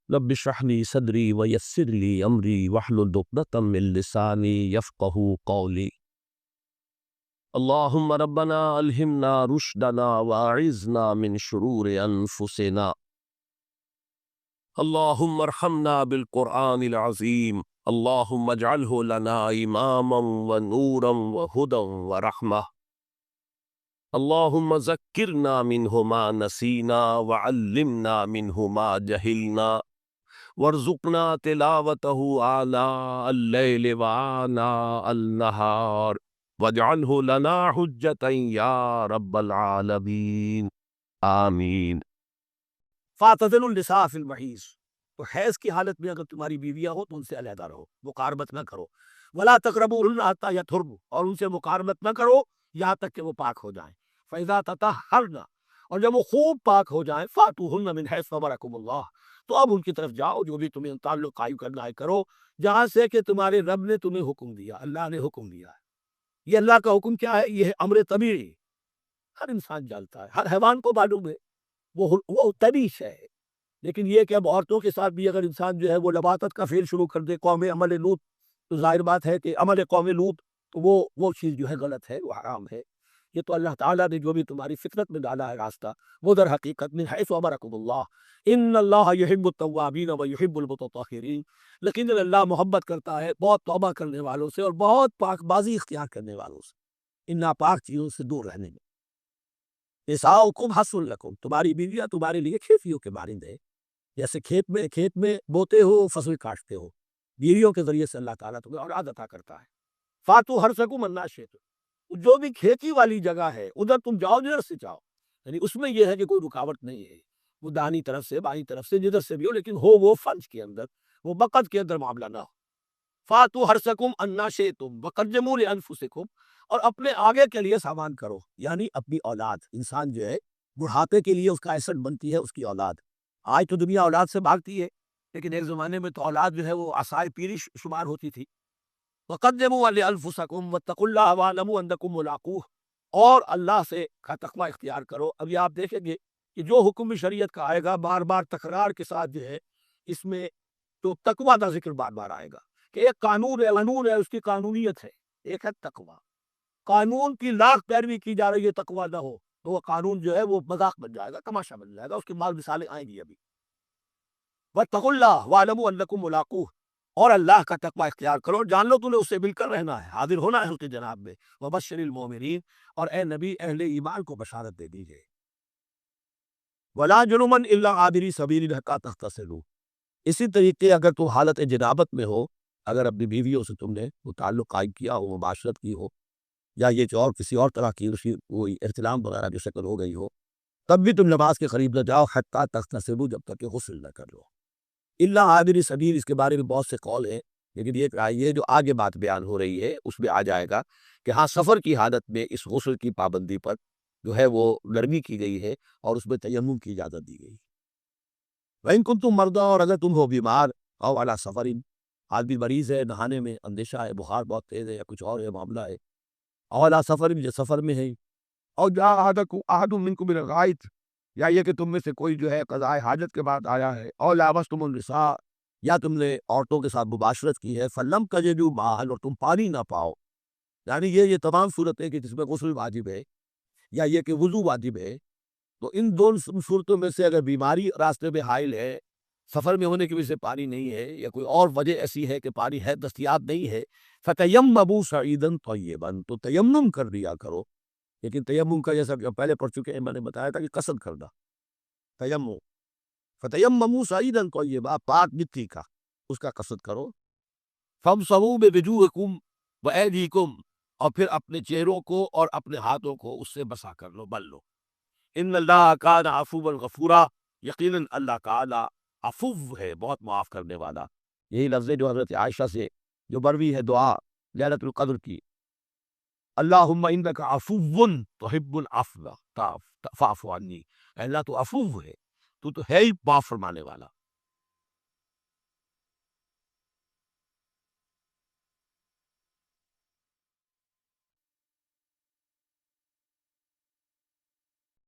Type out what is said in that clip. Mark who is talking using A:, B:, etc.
A: رب اشرح لي صدري ويسر لي امري واحلل عقدة من لساني يفقهوا قولي. اللهم ربنا الهمنا رشدنا واعذنا من شرور انفسنا. اللهم ارحمنا بالقرآن العظيم. اللهم اجعله لنا اماما ونورا وهدى ورحمة. اللهم ذكرنا منه ما نسينا وعلمنا منه ما جهلنا وارزقنا تلاوته آناء الليل وآناء النهار واجعله لنا حجة يا رب العالمین آمین۔
B: فاعتزلوا النساء فی المحیض، تو حیض کی حالت میں اگر تمہاری بیویاں ہو تو ان سے علیحدہ رہو، مقاربت نہ کرو۔ ولا تقربوهن حتی یطہرن، اور ان سے مقاربت نہ کرو یہاں تک کہ وہ پاک ہو جائیں۔ فاذا تطہرن، اور جب وہ خوب پاک ہو جائیں، فاتوہن من حیث امرکم اللہ، تو اب ان کی طرف جاؤ، جو بھی تمہیں تعلق قائم کرنا ہے کرو، جہاں سے کہ تمہارے رب نے تمہیں حکم دیا، اللہ نے حکم دیا ہے۔ یہ اللہ کا حکم کیا ہے؟ یہ ہے امر طبیعی، ہر انسان جانتا ہے، ہر حیوان کو معلوم ہے، وہ طبیعی ہے۔ لیکن یہ کہ اب عورتوں کے ساتھ بھی اگر انسان جو ہے وہ لواطت کا فعل شروع کر دے قوم عمل لوط، تو ظاہر بات ہے کہ عمل قوم لوط تو وہ چیز جو ہے غلط ہے، وہ حرام ہے۔ یہ تو اللہ تعالیٰ نے جو بھی تمہاری فطرت میں ڈالا ہے راستہ، وہ در حقیقت من حیث امرکم اللہ، ان اللہ یحب التوابین و یحب المتطہرین، لیکن اللہ محبت کرتا ہے بہت توبہ کرنے والوں سے اور بہت پاک بازی اختیار کرنے والوں سے، ان ناپاک چیزوں سے دور رہنے میں۔ نساؤکم حرث لکم، تمہاری بیویاں تمہارے لیے کھیتیوں کے مانند ہیں، جیسے کھیت میں بوتے ہو، فصل کاٹتے ہو، بیویوں کے ذریعے سے اللہ تعالیٰ تمہیں اولاد عطا کرتا ہے۔ فاتو حرثکم انا شئتم، جو بھی کھیتی والی جگہ ہے ادھر تم جاؤ جدھر سے جاؤ، یعنی اس میں یہ ہے کہ کوئی رکاوٹ نہیں ہے، وہ دانی طرف سے بائیں طرف سے جدھر سے بھی ہو، لیکن ہو وہ فنج کے اندر، وہ بقت کے اندر معاملہ نہ ہو۔ فاتو حرثکم انا شئتم وقدموا لانفسکم، اور اپنے آگے کے لیے سامان کرو، یعنی اپنی اولاد۔ انسان جو ہے بڑھاپے کے لیے اس کا ایسٹ بنتی ہے اس کی اولاد۔ آج تو دنیا اولاد سے بھاگتی ہے، لیکن ایک زمانے میں تو اولاد جو ہے وہ عصائے پیری شمار ہوتی تھی۔ وقدموا لانفسکم واتقوا اللہ واعلموا انکم ملاقوہ، اور اللہ سے کا تقوی اختیار کرو۔ اب یہ آپ دیکھیں گے کہ جو حکم شریعت کا آئے گا بار بار تکرار کے ساتھ جو ہے اس میں تو تقوی کا ذکر بار بار آئے گا، کہ ایک قانون ہے اس کی قانونیت ہے، ایک ہے تقوی۔ قانون کی لاکھ پیروی کی جا رہی ہے، تقوی نہ ہو تو وہ قانون جو ہے وہ مذاق بن جائے گا، تماشا بن جائے گا، اس کی مال مثالیں آئیں گی ابھی۔ واتقوا اللہ واعلموا انکم ملاقوہ، اور اللہ کا تقوی اختیار کرو، جان لو تمہیں اس سے مل کر رہنا ہے، حاضر ہونا ہے اس کے جناب میں۔ وبشر المؤمنین، اور اے نبی اہل ایمان کو بشارت دے دیجئے۔ ولا جنبا الا عابری سبیل حتی تغتسلوا، اسی طریقے اگر تو حالت جنابت میں ہو، اگر اپنی بیویوں سے تم نے وہ تعلق قائم کیا ہو، مباشرت کی ہو، یا یہ جو اور کسی اور طرح کی کوئی احتلام وغیرہ جو شکل ہو گئی ہو، تب بھی تم نماز کے قریب نہ جاؤ حتی تغتسلوا، جب تک کہ غسل نہ کر لو۔ اللہ عابر سبیل، اس کے بارے میں بہت سے قول ہیں، لیکن یہ جو آگے بات بیان ہو رہی ہے اس میں آ جائے گا کہ ہاں سفر کی حالت میں اس غسل کی پابندی پر جو ہے وہ نرمی کی گئی ہے اور اس میں تیمم کی اجازت دی گئی۔ وَإِن كُنتُم مَرْضَىٰ، اور اگر تم ہو بیمار، او علی سفر، آدمی مریض ہے، نہانے میں اندیشہ ہے، بخار بہت تیز ہے یا کچھ اور ہے معاملہ ہے، او علی سفر، یہ سفر میں ہے، او جاء احد منکم من الغائط، یا یہ کہ تم میں سے کوئی جو ہے قضاء حاجت کے بعد آیا ہے، او لامستم النساء، یا تم نے عورتوں کے ساتھ مباشرت کی ہے، فلم تجدوا ماء، اور تم پانی نہ پاؤ، یعنی یہ تمام صورتیں کہ جس میں غسل واجب ہے یا یہ کہ وضو واجب ہے، تو ان دونوں صورتوں میں سے اگر بیماری راستے میں حائل ہے، سفر میں ہونے کی وجہ سے پانی نہیں ہے، یا کوئی اور وجہ ایسی ہے کہ پانی ہے دستیاب نہیں ہے، فتیمموا صعیدا طیبا، تو تیمم کر دیا کرو۔ لیکن تیمم کا جیسا کہ پہلے پڑھ چکے ہیں، میں نے بتایا تھا کہ قصد کرنا تیمم، فتیمموا صعیدا طیبا، پاک مٹی کا اس کا قصد کرو۔ فامسحوا بوجوہکم وایدیکم، اور پھر اپنے چہروں کو اور اپنے ہاتھوں کو اس سے بسا کر لو، بل لو۔ ان اللہ کان عفوا غفورا، یقیناً اللہ تعالی عفو ہے، بہت معاف کرنے والا۔ یہی لفظ ہے جو حضرت عائشہ سے جو مروی ہے دعا لیلۃ القدر کی، اللہم انک عفو تحب العفو فاعف عنی، اے اللہ تو عفو ہے، تو ہے ہی معاف فرمانے والا۔